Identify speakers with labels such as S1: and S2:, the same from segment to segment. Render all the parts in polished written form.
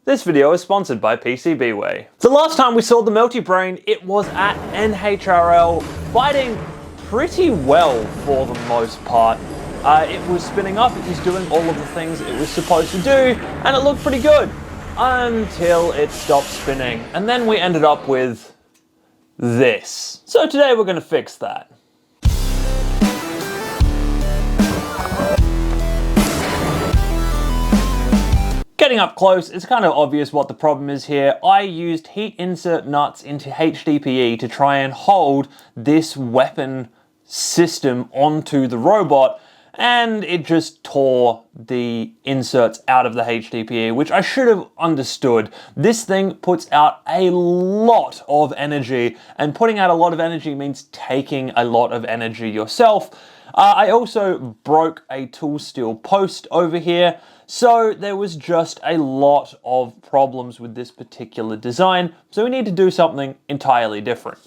S1: This video is sponsored by PCBWay. The last time we saw the Melty Brain, it was at NHRL, fighting pretty well for the most part. It was spinning up, it was doing all of the things it was supposed to do, and it looked pretty good. Until it stopped spinning. And then we ended up with this. So today we're going to fix that. Getting up close, it's kind of obvious what the problem is here. I used heat insert nuts into HDPE to try and hold this weapon system onto the robot, and it just tore the inserts out of the HDPE, which I should have understood. This thing puts out a lot of energy, and putting out a lot of energy means taking a lot of energy yourself. I also broke a tool steel post over here, so there was just a lot of problems with this particular design, so we need to do something entirely different.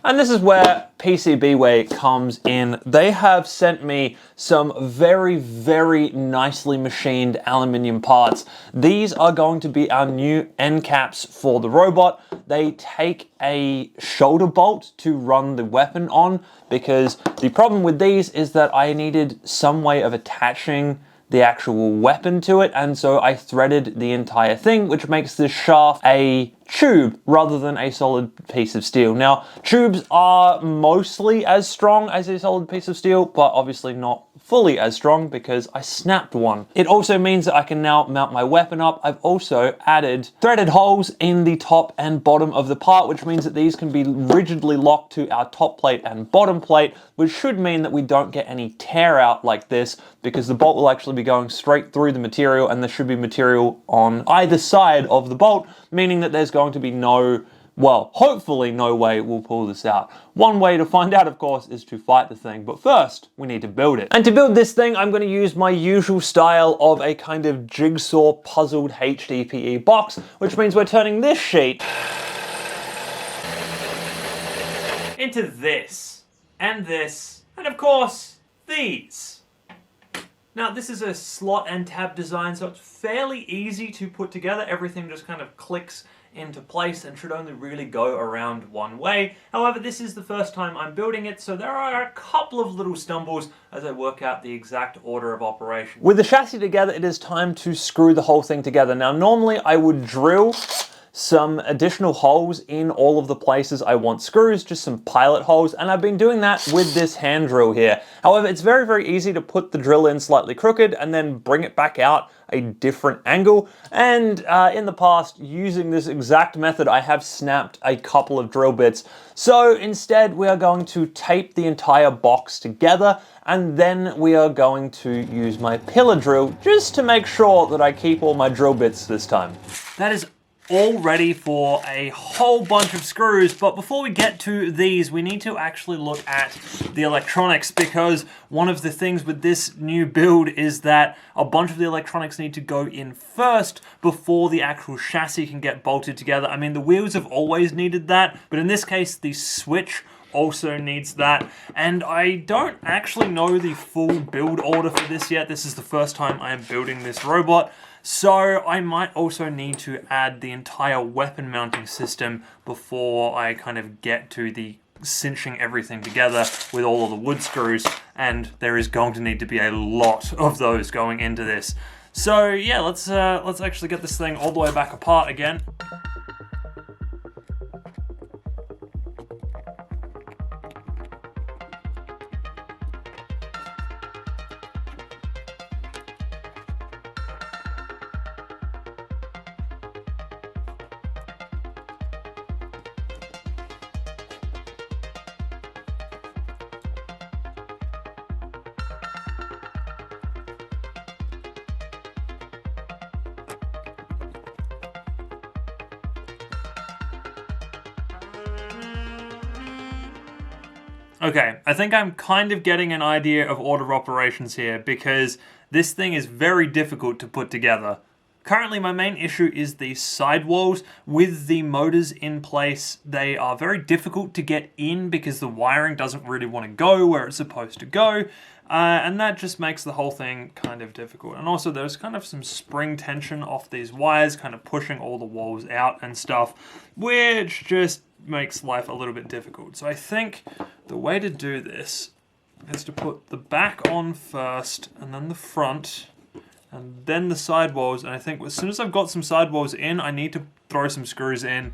S1: And this is where PCBWay comes in. They have sent me some very, very nicely machined aluminium parts. These are going to be our new end caps for the robot. They take a shoulder bolt to run the weapon on, because the problem with these is that I needed some way of attaching the actual weapon to it, and so I threaded the entire thing, which makes this shaft a tube rather than a solid piece of steel. Now, tubes are mostly as strong as a solid piece of steel, but obviously not fully as strong because I snapped one. It also means that I can now mount my weapon up. I've also added threaded holes in the top and bottom of the part, which means that these can be rigidly locked to our top plate and bottom plate, which should mean that we don't get any tear out like this, because the bolt will actually be going straight through the material, and there should be material on either side of the bolt, meaning that there's going to be no, well, hopefully no way we'll pull this out. One way to find out, of course, is to fight the thing, but first we need to build it. And to build this thing, I'm going to use my usual style of a kind of jigsaw puzzled HDPE box, which means we're turning this sheet into this, and of course, these. Now, this is a slot and tab design, so it's fairly easy to put together. Everything just kind of clicks into place and should only really go around one way. However, this is the first time I'm building it, so there are a couple of little stumbles as I work out the exact order of operation. With the chassis together, it is time to screw the whole thing together. Now, normally I would drill some additional holes in all of the places I want screws, just some pilot holes, and I've been doing that with this hand drill here. However, it's very, very easy to put the drill in slightly crooked and then bring it back out a different angle. And in the past, using this exact method, I have snapped a couple of drill bits. So instead, we are going to tape the entire box together, and then we are going to use my pillar drill just to make sure that I keep all my drill bits this time. That is all ready for a whole bunch of screws, but before we get to these, we need to actually look at the electronics, because one of the things with this new build is that a bunch of the electronics need to go in first before the actual chassis can get bolted together. I mean, the wheels have always needed that, but in this case, the switch also needs that, and I don't actually know the full build order for this yet. This is the first time I am building this robot, so I might also need to add the entire weapon mounting system before I kind of get to the cinching everything together with all of the wood screws, and there is going to need to be a lot of those going into this. So yeah, let's actually get this thing all the way back apart again. Okay, I think I'm kind of getting an idea of order of operations here, because this thing is very difficult to put together. Currently, my main issue is the sidewalls. With the motors in place, they are very difficult to get in because the wiring doesn't really want to go where it's supposed to go. And that just makes the whole thing kind of difficult. And also there's kind of some spring tension off these wires, kind of pushing all the walls out and stuff, which just makes life a little bit difficult. So I think the way to do this is to put the back on first, and then the front, and then the sidewalls. And I think as soon as I've got some sidewalls in, I need to throw some screws in.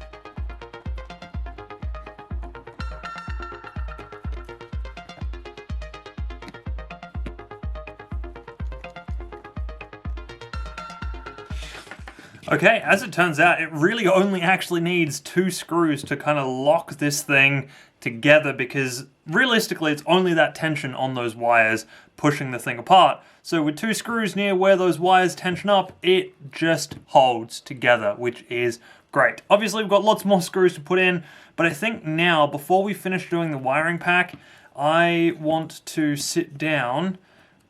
S1: Okay, as it turns out, it really only actually needs 2 screws to kind of lock this thing together, because realistically it's only that tension on those wires pushing the thing apart. So with 2 screws near where those wires tension up, it just holds together, which is great. Obviously we've got lots more screws to put in, but I think now, before we finish doing the wiring pack, I want to sit down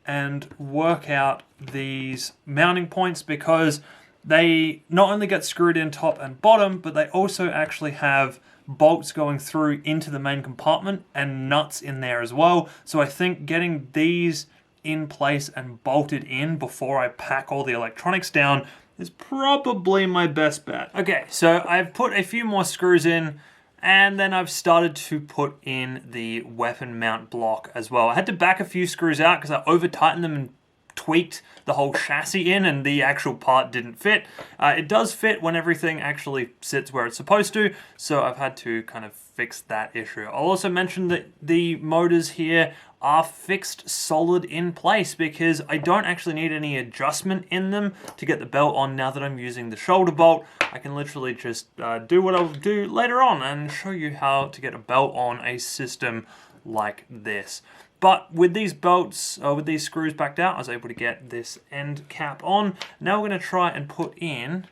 S1: and work out these mounting points, because they not only get screwed in top and bottom, but they also actually have bolts going through into the main compartment and nuts in there as well. So I think getting these in place and bolted in before I pack all the electronics down is probably my best bet. Okay, so I've put a few more screws in, and then I've started to put in the weapon mount block as well. I had to back a few screws out because I over-tightened them and tweaked the whole chassis in, and the actual part didn't fit. It does fit when everything actually sits where it's supposed to, so I've had to kind of fix that issue. I'll also mention that the motors here are fixed solid in place, because I don't actually need any adjustment in them to get the belt on now that I'm using the shoulder bolt. I can literally just do what I'll do later on and show you how to get a belt on a system like this. But with these bolts, with these screws backed out, I was able to get this end cap on. Now we're going to try and put in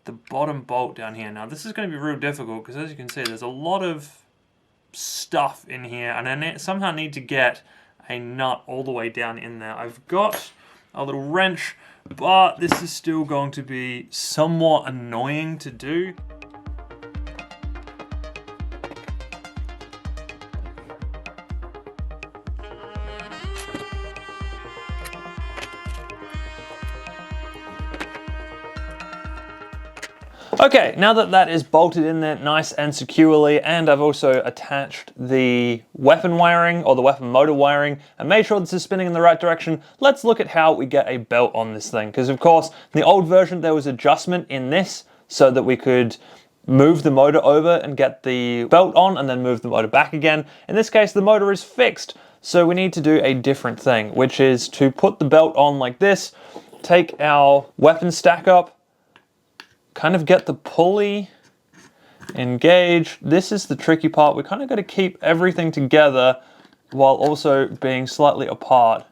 S1: the bottom bolt down here. Now this is going to be real difficult, because as you can see, there's a lot of stuff in here, and I somehow need to get a nut all the way down in there. I've got a little wrench, but this is still going to be somewhat annoying to do. Okay, now that that is bolted in there nice and securely, and I've also attached the weapon wiring, or the weapon motor wiring, and made sure this is spinning in the right direction, let's look at how we get a belt on this thing. Because of course, in the old version there was adjustment in this so that we could move the motor over and get the belt on, and then move the motor back again. In this case, the motor is fixed, so we need to do a different thing, which is to put the belt on like this, take our weapon stack up, kind of get the pulley engaged. This is the tricky part. We kind of got to keep everything together while also being slightly apart.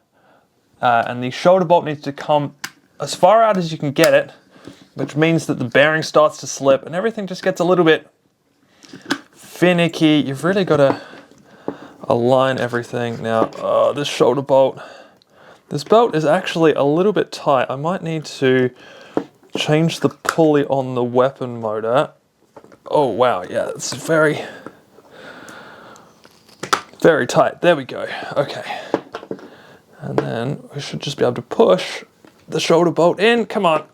S1: And the shoulder bolt needs to come as far out as you can get it, which means that the bearing starts to slip and everything just gets a little bit finicky. You've really got to align everything. Now, this shoulder bolt, this belt is actually a little bit tight. I might need to change the pulley on the weapon motor. Oh wow, yeah, it's very, very tight. There we go. Okay. And then we should just be able to push the shoulder bolt in. Come on.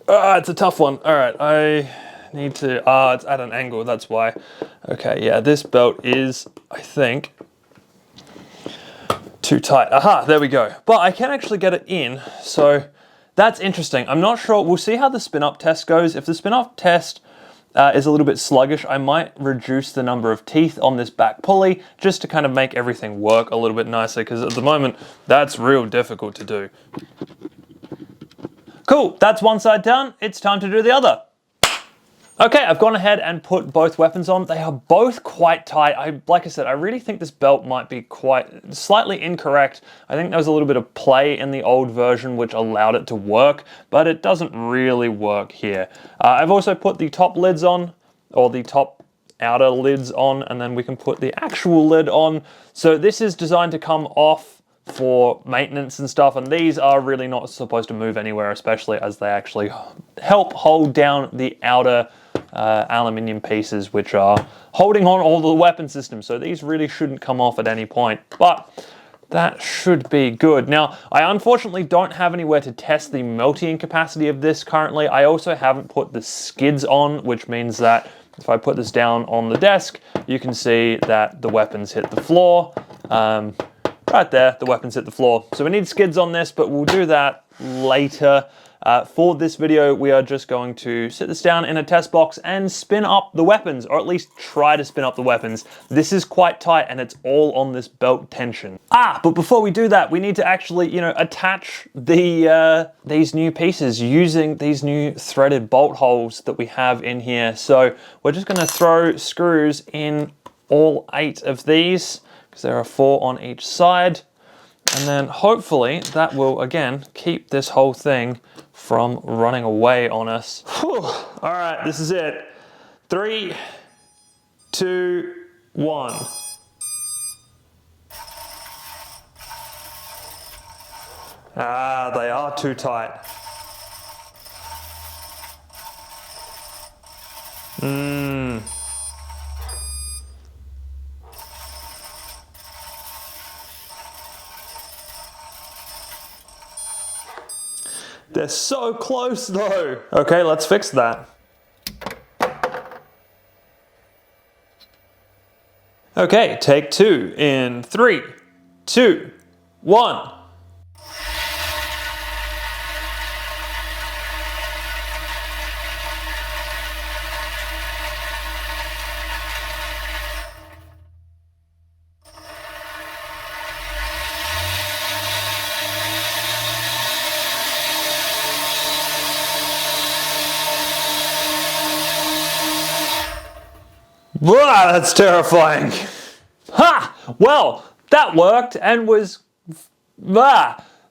S1: It's a tough one. All right, I need to, it's at an angle, that's why. Okay, yeah, this belt is, I think, too tight. Aha, there we go. But I can actually get it in, so that's interesting. I'm not sure. We'll see how the spin-up test goes. If the spin-up test is a little bit sluggish, I might reduce the number of teeth on this back pulley just to kind of make everything work a little bit nicer, because at the moment, that's real difficult to do. Cool, that's one side done. It's time to do the other. Okay, I've gone ahead and put both weapons on. They are both quite tight. Like I said, I really think this belt might be quite slightly incorrect. I think there was a little bit of play in the old version which allowed it to work, but it doesn't really work here. I've also put the top lids on, or the top outer lids on, and then we can put the actual lid on. So this is designed to come off for maintenance and stuff, and these are really not supposed to move anywhere, especially as they actually help hold down the outer aluminium pieces which are holding on all the weapon systems. So these really shouldn't come off at any point. But that should be good. Now, I unfortunately don't have anywhere to test the melting capacity of this currently. I also haven't put the skids on, which means that if I put this down on the desk, you can see that the weapons hit the floor. Right there, the weapons hit the floor. So we need skids on this, but we'll do that later. For this video, we are just going to sit this down in a test box and spin up the weapons, or at least try to spin up the weapons. This is quite tight and it's all on this belt tension. But before we do that, we need to actually, you know, attach these new pieces using these new threaded bolt holes that we have in here. So we're just gonna throw screws in all 8 of these, because there are 4 on each side. And then hopefully that will, again, keep this whole thing from running away on us. Whew. All right, this is it. 3, 2, 1. They are too tight. They're so close though. Okay, let's fix that. Okay, take 2 in 3, 2, 1. Wow, that's terrifying. Ha! Well, that worked and was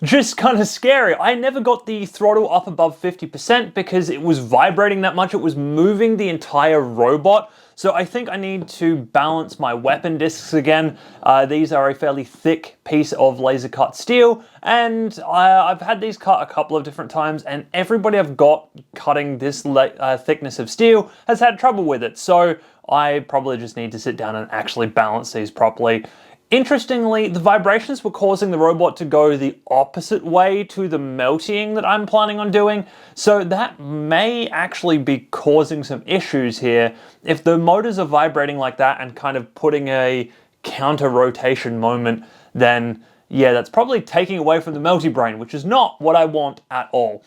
S1: just kind of scary. I never got the throttle up above 50% because it was vibrating that much. It was moving the entire robot. So I think I need to balance my weapon discs again. These are a fairly thick piece of laser cut steel, and I've had these cut a couple of different times, and everybody I've got cutting this thickness of steel has had trouble with it. So I probably just need to sit down and actually balance these properly. Interestingly, the vibrations were causing the robot to go the opposite way to the melting that I'm planning on doing, so that may actually be causing some issues here. If the motors are vibrating like that and kind of putting a counter rotation moment, then yeah, that's probably taking away from the melty brain, which is not what I want at all.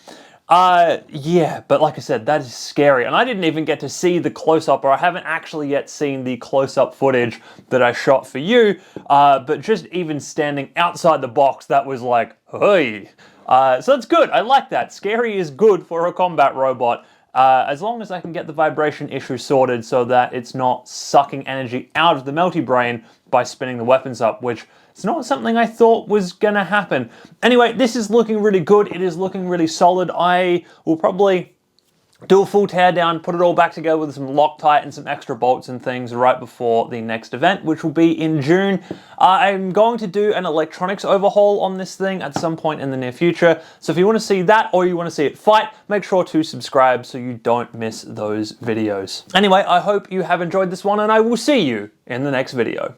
S1: Yeah, but like I said, that is scary. And I didn't even get to see the close-up, or I haven't actually yet seen the close-up footage that I shot for you. But just even standing outside the box, that was like, hey. So that's good. I like that. Scary is good for a combat robot. As long as I can get the vibration issue sorted so that it's not sucking energy out of the melty brain by spinning the weapons up, which it's not something I thought was gonna happen. Anyway, this is looking really good. It is looking really solid. I will probably do a full tear down, put it all back together with some Loctite and some extra bolts and things right before the next event, which will be in June. I'm going to do an electronics overhaul on this thing at some point in the near future. So if you want to see that, or you want to see it fight, make sure to subscribe so you don't miss those videos. Anyway, I hope you have enjoyed this one, and I will see you in the next video.